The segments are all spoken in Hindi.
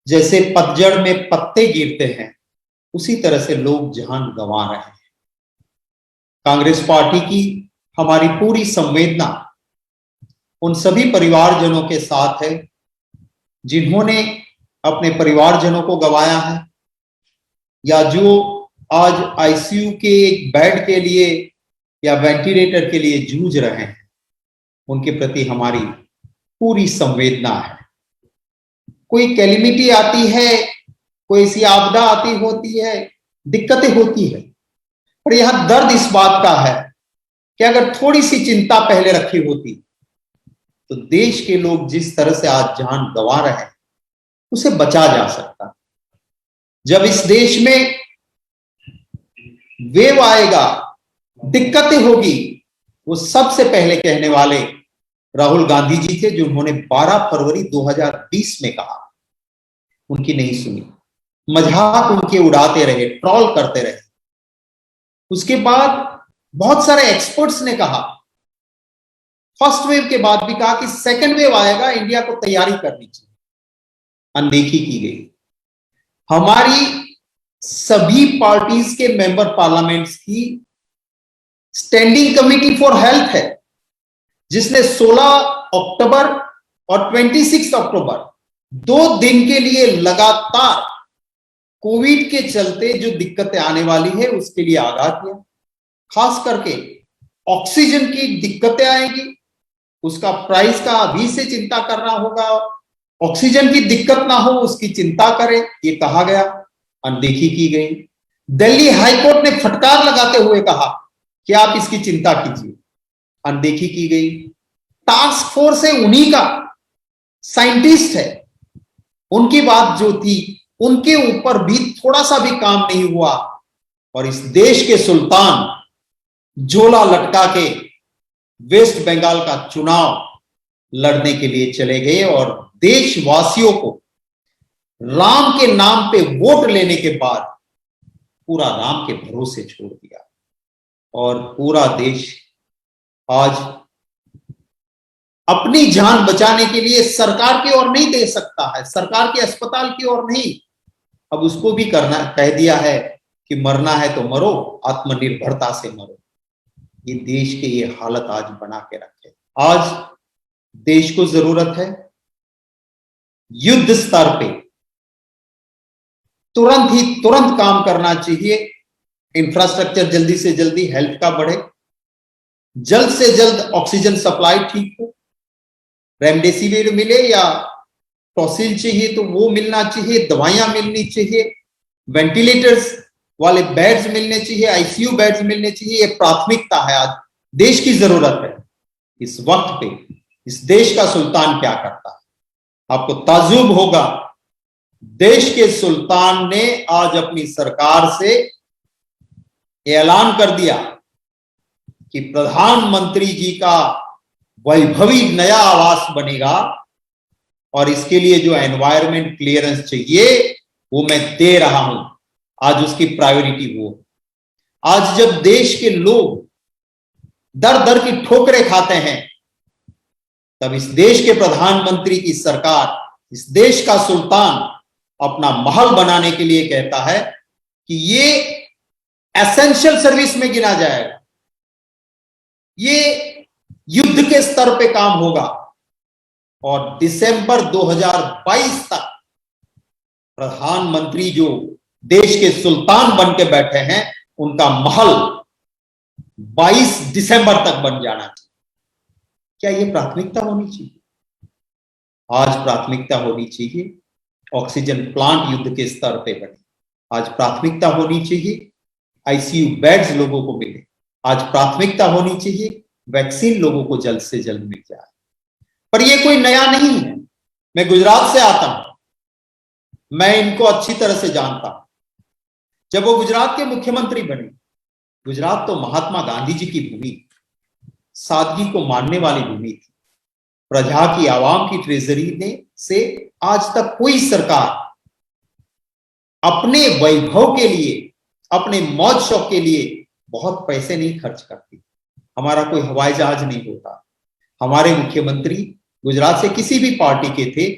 जैसे पतझड़ में पत्ते गिरते हैं, उसी तरह से लोग जान गंवा रहे हैं। कांग्रेस पार्टी की हमारी पूरी संवेदना उन सभी परिवारजनों के साथ है जिन्होंने अपने परिवारजनों को गंवाया है, या जो आज आईसीयू के एक बेड के लिए या वेंटिलेटर के लिए जूझ रहे हैं। उनके प्रति हमारी पूरी संवेदना है। कोई कैलिमिटी आती है, कोई ऐसी आपदा आती होती है, दिक्कतें होती है, पर यहां दर्द इस बात का है कि अगर थोड़ी सी चिंता पहले रखी होती तो देश के लोग जिस तरह से आज जान गंवा रहे हैं उसे बचा जा सकता। जब इस देश में वेव आएगा, दिक्कतें होगी, वो सबसे पहले कहने वाले राहुल गांधी जी थे, जिन्होंने 12 फरवरी 2020 में कहा। उनकी नहीं सुनी, मजाक उनके उड़ाते रहे, ट्रोल करते रहे। उसके बाद बहुत सारे एक्सपर्ट्स ने कहा, फर्स्ट वेव के बाद भी कहा कि सेकंड वेव आएगा, इंडिया को तैयारी करनी चाहिए। अनदेखी की गई। हमारी सभी पार्टीज के मेंबर पार्लियामेंट्स की स्टैंडिंग कमेटी फॉर हेल्थ है, जिसने 16 अक्टूबर और 26 अक्टूबर 2 दिन के लिए लगातार कोविड के चलते जो दिक्कतें आने वाली है उसके लिए आगाह किया। खास करके ऑक्सीजन की दिक्कतें आएगी, उसका प्राइस का अभी से चिंता करना होगा। ऑक्सीजन की दिक्कत ना हो उसकी चिंता करें, ये कहा गया। अनदेखी की गई। दिल्ली हाईकोर्ट ने फटकार लगाते हुए कहा कि आप इसकी चिंता कीजिए, अनदेखी की गई। टास्क फोर्स है, उन्हीं का साइंटिस्ट है, उनकी बात जो थी उनके ऊपर भी थोड़ा सा भी काम नहीं हुआ, और इस देश के सुल्तान झोला लटका के वेस्ट बंगाल का चुनाव लड़ने के लिए चले गए और देशवासियों को राम के नाम पे वोट लेने के बाद पूरा राम के भरोसे छोड़ दिया। और पूरा देश आज अपनी जान बचाने के लिए सरकार की ओर नहीं दे सकता है, सरकार के अस्पताल की ओर नहीं, अब उसको भी करना कह दिया है कि मरना है तो मरो, आत्मनिर्भरता से मरो। ये देश के ये हालत आज बना के रखे। आज देश को जरूरत है युद्ध स्तर पे तुरंत काम करना चाहिए। इंफ्रास्ट्रक्चर जल्दी से जल्दी हेल्थ का बढ़े, जल्द से जल्द ऑक्सीजन सप्लाई ठीक हो, रेमडेसिविर मिले या टॉसिल चाहिए तो वो मिलना चाहिए, दवाइयां मिलनी चाहिए, वेंटिलेटर्स वाले बेड्स मिलने चाहिए, आईसीयू बेड्स मिलने चाहिए। ये प्राथमिकता है, आज देश की जरूरत है। इस वक्त पे इस देश का सुल्तान क्या करता है, आपको ताज्जुब होगा। देश के सुल्तान ने आज अपनी सरकार से ऐलान कर दिया कि प्रधानमंत्री जी का वैभवी नया आवास बनेगा, और इसके लिए जो एनवायरमेंट क्लियरेंस चाहिए वो मैं दे रहा हूं। आज उसकी प्रायोरिटी वो। आज जब देश के लोग दर दर की ठोकरें खाते हैं, तब इस देश के प्रधानमंत्री की सरकार, इस देश का सुल्तान अपना महल बनाने के लिए कहता है कि ये एसेंशियल सर्विस में गिना जाएगा, ये युद्ध के स्तर पे काम होगा, और दिसंबर 2022 तक प्रधानमंत्री जो देश के सुल्तान बन के बैठे हैं उनका महल 22 दिसंबर तक बन जाना चाहिए। क्या ये प्राथमिकता होनी चाहिए? आज प्राथमिकता होनी चाहिए ऑक्सीजन प्लांट युद्ध के स्तर पे बने। आज प्राथमिकता होनी चाहिए आईसीयू बेड्स लोगों को मिले। आज प्राथमिकता होनी चाहिए वैक्सीन लोगों को जल्द से जल्द मिल जाए। पर ये कोई नया नहीं है। मैं गुजरात से आता हूं, मैं इनको अच्छी तरह से जानता हूं। जब वो गुजरात के मुख्यमंत्री बने, गुजरात तो महात्मा गांधी जी की भूमि, सादगी को मानने वाली भूमि थी। प्रजा की, आवाम की ट्रेजरी ने से आज तक कोई सरकार अपने वैभव के लिए, अपने मौज शौक के लिए बहुत पैसे नहीं खर्च करती। हमारा कोई हवाई जहाज नहीं होता। हमारे मुख्यमंत्री गुजरात से किसी भी पार्टी के थे,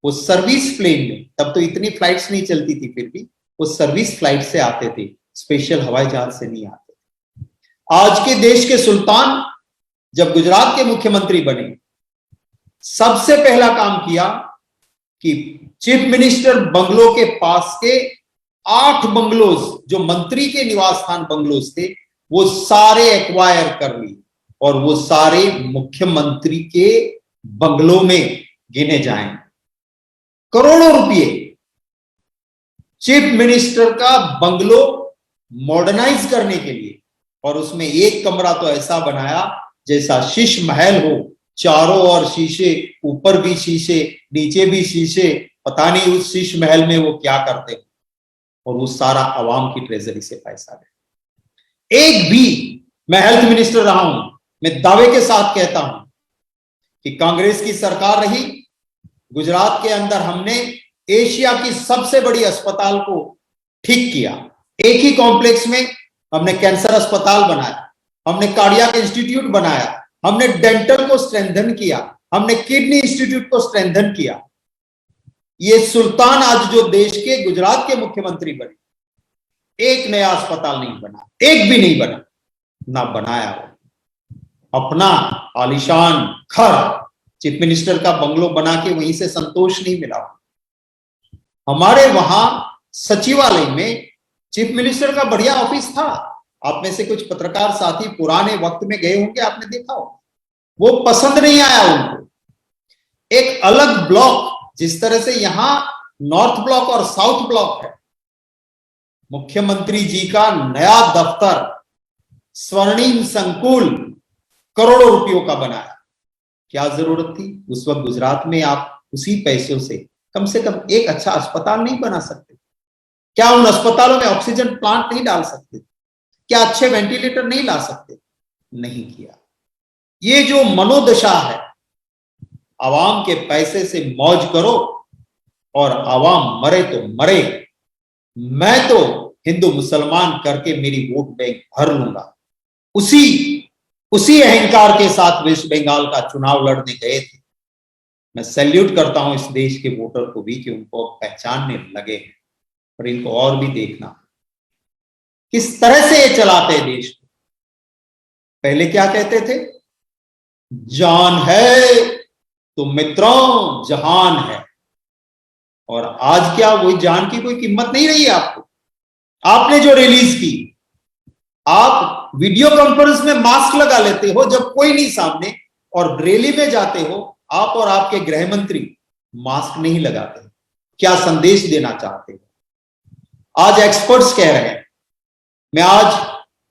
वो सर्विस प्लेन में, तब तो इतनी फ्लाइट्स नहीं चलती थी, फिर भी वो सर्विस फ्लाइट से आते थे, स्पेशल हवाई जहाज से नहीं आते थे। आज के देश के सुल्तान जब गुजरात के मुख्यमंत्री बने, सबसे पहला काम किया कि चीफ मिनिस्टर बंगलो के पास के 8 बंगलोज जो मंत्री के निवास स्थान बंगलोज थे, वो सारे एक्वायर कर लिए और वो सारे मुख्यमंत्री के बंगलों में गिने जाएं। करोड़ों रुपए चीफ मिनिस्टर का बंगलो मॉडर्नाइज करने के लिए, और उसमें एक कमरा तो ऐसा बनाया जैसा शीश महल हो, चारों ओर शीशे, ऊपर भी शीशे, नीचे भी शीशे, पता नहीं उस शीश महल में वो क्या करते हैं, और वो सारा अवाम की ट्रेजरी से पैसा है। एक भी, मैं हेल्थ मिनिस्टर रहा हूं, मैं दावे के साथ कहता हूं कि कांग्रेस की सरकार रही, गुजरात के अंदर हमने एशिया की सबसे बड़ी अस्पताल को ठीक किया। एक ही कॉम्प्लेक्स में हमने कैंसर अस्पताल बनाया, हमने कार्डियक इंस्टीट्यूट बनाया, हमने डेंटल को स्ट्रेंथन किया, हमने किडनी इंस्टीट्यूट को स्ट्रेंथन किया। ये सुल्तान आज जो देश के गुजरात के मुख्यमंत्री बने, एक नया अस्पताल नहीं बना, एक भी नहीं बना, ना बनाया अपना आलीशान घर, चीफ मिनिस्टर का बंगलो बना के वहीं से संतोष नहीं मिला। हमारे वहां सचिवालय में चीफ मिनिस्टर का बढ़िया ऑफिस था, आप में से कुछ पत्रकार साथी पुराने वक्त में गए होंगे, आपने देखा हो, वो पसंद नहीं आया उनको। एक अलग ब्लॉक, जिस तरह से यहां नॉर्थ ब्लॉक और साउथ ब्लॉक है, मुख्यमंत्री जी का नया दफ्तर स्वर्णिम संकुल करोड़ों रुपयों का बनाया। क्या जरूरत थी? उस वक्त गुजरात में आप उसी पैसों से कम एक अच्छा अस्पताल नहीं बना सकते? क्या उन अस्पतालों में ऑक्सीजन प्लांट नहीं डाल सकते? क्या अच्छे वेंटिलेटर नहीं ला सकते? नहीं किया। ये जो मनोदशा है, आवाम के पैसे से मौज करो और आवाम मरे तो मरे, मैं तो हिंदू मुसलमान करके मेरी वोट बैंक भर लूंगा, उसी अहंकार के साथ वेस्ट बंगाल का चुनाव लड़ने गए थे। मैं सैल्यूट करता हूं इस देश के वोटर को भी कि उनको पहचानने लगे हैं, और इनको और भी देखना किस तरह से ये चलाते हैं देश को। पहले क्या कहते थे? जान है तो मित्रों जहान है। और आज क्या वही जान की कोई कीमत नहीं रही है आपको? आपने जो रिलीज की, आप वीडियो कॉन्फ्रेंस में मास्क लगा लेते हो जब कोई नहीं सामने, और रैली में जाते हो आप और आपके गृह मंत्री मास्क नहीं लगाते। क्या संदेश देना चाहते हो? आज एक्सपर्ट्स कह रहे हैं, मैं आज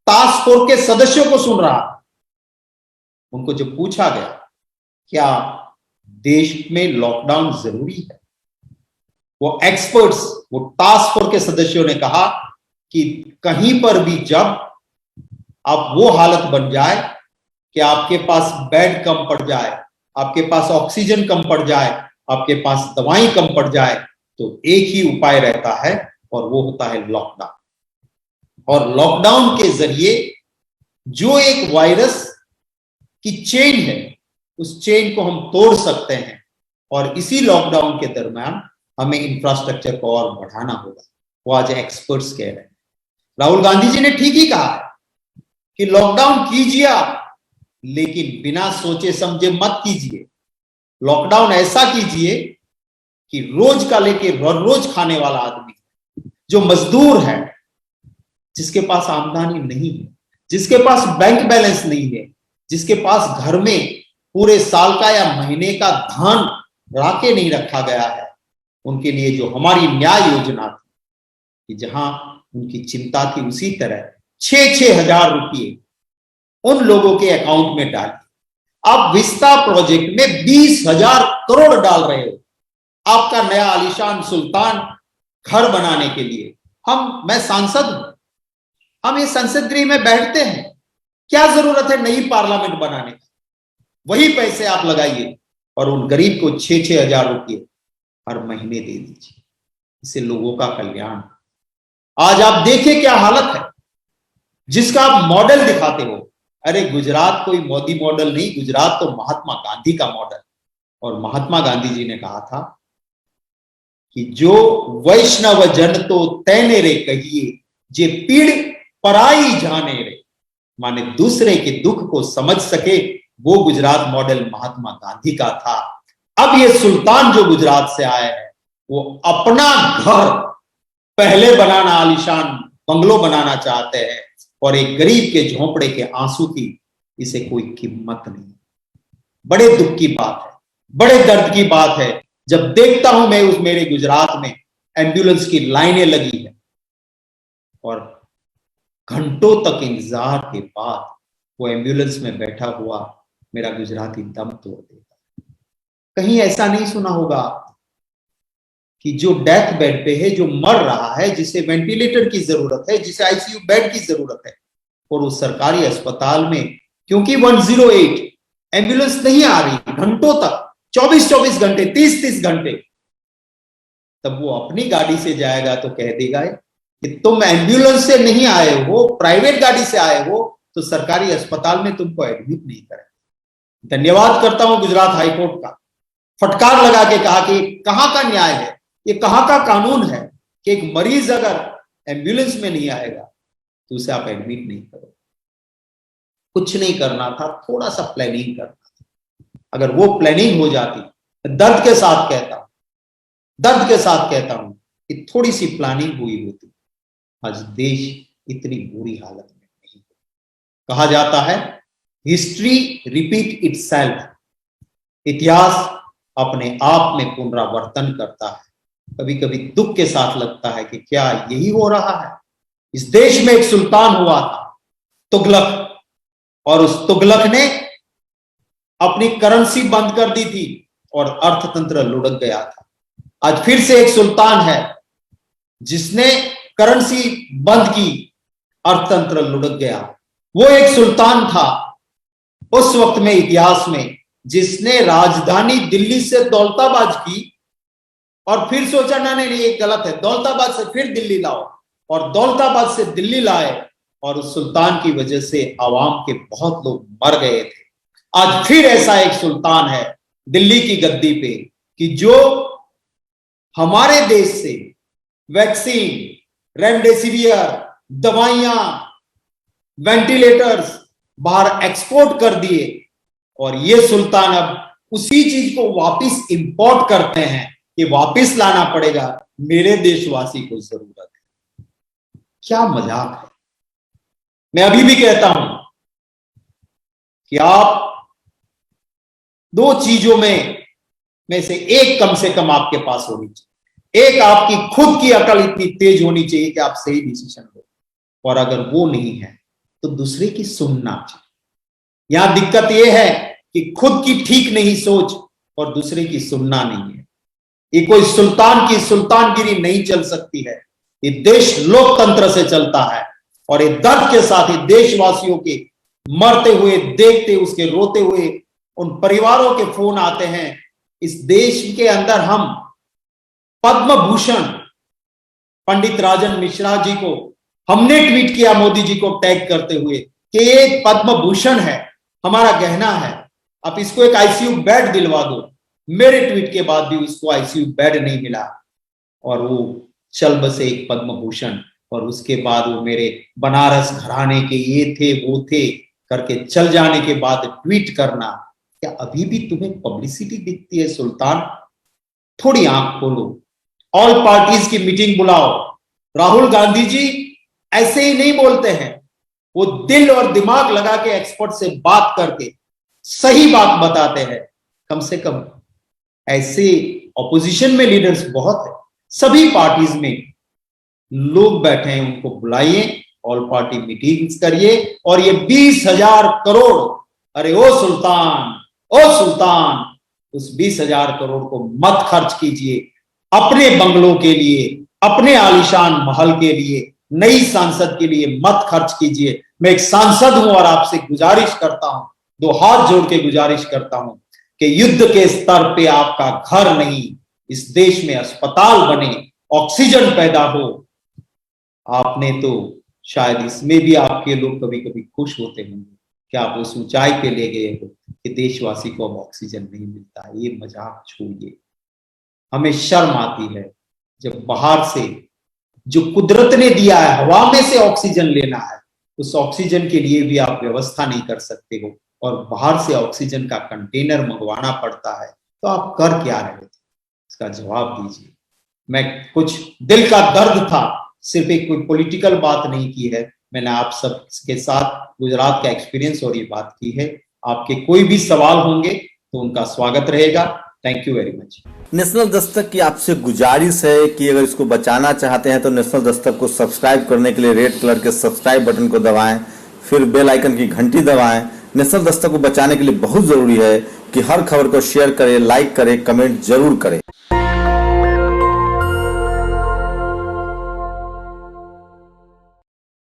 टास्क फोर्स के सदस्यों को सुन रहा, उनको जब पूछा गया क्या देश में लॉकडाउन जरूरी है, वो एक्सपर्ट्स, वो टास्क फोर्स के सदस्यों ने कहा कि कहीं पर भी जब आप वो हालत बन जाए कि आपके पास बेड कम पड़ जाए, आपके पास ऑक्सीजन कम पड़ जाए, आपके पास दवाई कम पड़ जाए, तो एक ही उपाय रहता है और वो होता है लॉकडाउन। और लॉकडाउन के जरिए जो एक वायरस की चेन है, उस चेन को हम तोड़ सकते हैं, और इसी लॉकडाउन के दरमियान हमें इंफ्रास्ट्रक्चर को और बढ़ाना होगा। वो आज एक्सपर्ट्स कह रहे हैं। राहुल गांधी जी ने ठीक ही कहा है कि लॉकडाउन कीजिए आप, लेकिन बिना सोचे समझे मत कीजिए। लॉकडाउन ऐसा कीजिए कि रोज का लेके रोज खाने वाला आदमी, जो मजदूर है, जिसके पास आमदनी नहीं है, जिसके पास बैंक बैलेंस नहीं है, जिसके पास घर में पूरे साल का या महीने का धान राके नहीं रखा गया है, उनके लिए जो हमारी न्याय योजना थी, कि जहां उनकी चिंता थी, उसी तरह 6-6 हजार रुपये उन लोगों के अकाउंट में डालिए। आप विस्ता प्रोजेक्ट में 20,000 करोड़ डाल रहे हो, आपका नया आलीशान सुल्तान घर बनाने के लिए। मैं सांसद हूं, हम इस संसद गृह में बैठते हैं, क्या जरूरत है नई पार्लियामेंट बनाने की? वही पैसे आप लगाइए और उन गरीब को 6-6 हजार रुपये हर महीने दे दीजिए, इससे लोगों का कल्याण। आज आप देखिए क्या हालत है, जिसका आप मॉडल दिखाते हो। अरे गुजरात कोई मोदी मॉडल नहीं, गुजरात तो महात्मा गांधी का मॉडल। और महात्मा गांधी जी ने कहा था कि जो वैष्णव जन तो तैने रे कहिए, जे पीड़ पराई जाने रे, माने दूसरे के दुख को समझ सके, वो गुजरात मॉडल महात्मा गांधी का था। अब ये सुल्तान जो गुजरात से आए हैं, वो अपना घर पहले बनाना, आलीशान बंगलो बनाना चाहते हैं, और एक गरीब के झोंपड़े के आंसू की इसे कोई कीमत नहीं। बड़े दुख की बात है, बड़े दर्द की बात है जब देखता हूं मैं उस मेरे गुजरात में एम्बुलेंस की लाइनें लगी है और घंटों तक इंतजार के बाद वो एम्बुलेंस में बैठा हुआ मेरा गुजराती दम तोड़ देता। कहीं ऐसा नहीं सुना होगा कि जो डेथ बेड पे है, जो मर रहा है, जिसे वेंटिलेटर की जरूरत है, जिसे आईसीयू बेड की जरूरत है, और उस सरकारी अस्पताल में क्योंकि 108 एम्बुलेंस नहीं आ रही घंटों तक, 24-24 घंटे, 30-30 घंटे, तब वो अपनी गाड़ी से जाएगा तो कह देगा कि तुम एम्बुलेंस से नहीं आए हो, प्राइवेट गाड़ी से आए हो, तो सरकारी अस्पताल में तुमको एडमिट नहीं करेंगे। धन्यवाद करता हूं गुजरात हाईकोर्ट का, फटकार लगा के कहा कि कहां का न्याय है, ये कहां का कानून है कि एक मरीज अगर एम्बुलेंस में नहीं आएगा तो उसे आप एडमिट नहीं करो। कुछ नहीं करना था, थोड़ा सा प्लानिंग करना था। अगर वो प्लानिंग हो जाती, दर्द के साथ कहता हूं कि थोड़ी सी प्लानिंग हुई होती, आज देश इतनी बुरी हालत में नहीं। कहा जाता है हिस्ट्री रिपीट इटसेल्फ, इतिहास अपने आप में पुनरावर्तन करता है। कभी कभी दुख के साथ लगता है कि क्या यही हो रहा है। इस देश में एक सुल्तान हुआ था, तुगलक, और उस तुगलक ने अपनी करेंसी बंद कर दी थी और अर्थतंत्र लुढ़क गया था। आज फिर से एक सुल्तान है जिसने करेंसी बंद की, अर्थतंत्र लुढ़क गया। वो एक सुल्तान था उस वक्त में इतिहास में जिसने राजधानी दिल्ली से दौलताबाद की और फिर सोचा ना नहीं ये गलत है, दौलताबाद से फिर दिल्ली लाओ, और दौलताबाद से दिल्ली लाए, और उस सुल्तान की वजह से आवाम के बहुत लोग मर गए थे। आज फिर ऐसा एक सुल्तान है दिल्ली की गद्दी पे कि जो हमारे देश से वैक्सीन, रेमडेसिवियर, दवाइयां, वेंटिलेटर्स बाहर एक्सपोर्ट कर दिए, और ये सुल्तान अब उसी चीज को वापस इंपोर्ट करते हैं कि वापस लाना पड़ेगा, मेरे देशवासी को जरूरत है। क्या मजाक है। मैं अभी भी कहता हूं कि आप दो चीजों में से एक कम से कम आपके पास होनी चाहिए। एक, आपकी खुद की अकल इतनी तेज होनी चाहिए कि आप सही डिसीजन लो, और अगर वो नहीं है तो दूसरे की सुनना चाहिए। यहां दिक्कत यह है कि खुद की ठीक नहीं सोच और दूसरे की सुनना नहीं है। ये कोई सुल्तान की सुल्तानगिरी नहीं चल सकती है। ये देश लोकतंत्र से चलता है, और ये दर्द के साथ ही देशवासियों के मरते हुए देखते, उसके रोते हुए उन परिवारों के फोन आते हैं। इस देश के अंदर हम पद्म भूषण पंडित राजन मिश्रा जी को हमने ट्वीट किया, मोदी जी को टैग करते हुए, कि ये पद्म भूषण है, हमारा गहना है, आप इसको एक आईसीयू बेड दिलवा दो। मेरे ट्वीट के बाद भी उसको आईसीयू बेड नहीं मिला, और वो चल बसे एक पद्म भूषण, और उसके बाद वो मेरे बनारस घराने के ये थे वो थे करके चल जाने के बाद ट्वीट करना। क्या अभी भी तुम्हें पब्लिसिटी दिखती है सुल्तान? थोड़ी आंख खोलो, ऑल पार्टीज की मीटिंग बुलाओ। राहुल गांधी जी ऐसे ही नहीं बोलते हैं, वो दिल और दिमाग लगा के एक्सपर्ट से बात करके सही बात बताते हैं। कम से कम ऐसे ऑपोजिशन में लीडर्स बहुत है, सभी पार्टीज में लोग बैठे हैं, उनको बुलाइए, ऑल पार्टी मीटिंग्स करिए, और ये 20,000 करोड़, अरे ओ सुल्तान, ओ सुल्तान, उस 20,000 करोड़ को मत खर्च कीजिए अपने बंगलों के लिए, अपने आलीशान महल के लिए, नई सांसद के लिए मत खर्च कीजिए। मैं एक सांसद हूं और आपसे गुजारिश करता हूं, दो हाथ जोड़ के गुजारिश करता हूं कि युद्ध के स्तर पे आपका घर नहीं, इस देश में अस्पताल बने, ऑक्सीजन पैदा हो। आपने तो शायद इसमें भी आपके लोग कभी कभी खुश होते होंगे कि आप उस ऊंचाई पे ले गए हो कि देशवासी को अब ऑक्सीजन नहीं मिलता। ये मजाक छोड़िए, हमें शर्म आती है जब बाहर से जो कुदरत ने दिया है, हवा में से ऑक्सीजन लेना है, उस ऑक्सीजन के लिए भी आप व्यवस्था नहीं कर सकते हो और बाहर से ऑक्सीजन का कंटेनर मंगवाना पड़ता है, तो आप कर क्या रहे थे? इसका जवाब दीजिए। मैं कुछ दिल का दर्द था, सिर्फ एक कोई पॉलिटिकल बात नहीं की है, मैंने आप सब के साथ गुजरात का एक्सपीरियंस और ये बात की है। आपके कोई भी सवाल होंगे तो उनका स्वागत रहेगा। Thank you very much. National Dastak की आपसे गुजारिश है कि अगर इसको बचाना चाहते हैं तो नेशनल दस्तक को सब्सक्राइब करने के लिए रेड कलर के सब्सक्राइब बटन को दबाएं, फिर बेल आइकन की घंटी दबाएं। नेशनल दस्तक को बचाने के लिए बहुत जरूरी है कि हर खबर को शेयर करें, लाइक करें, कमेंट जरूर करें।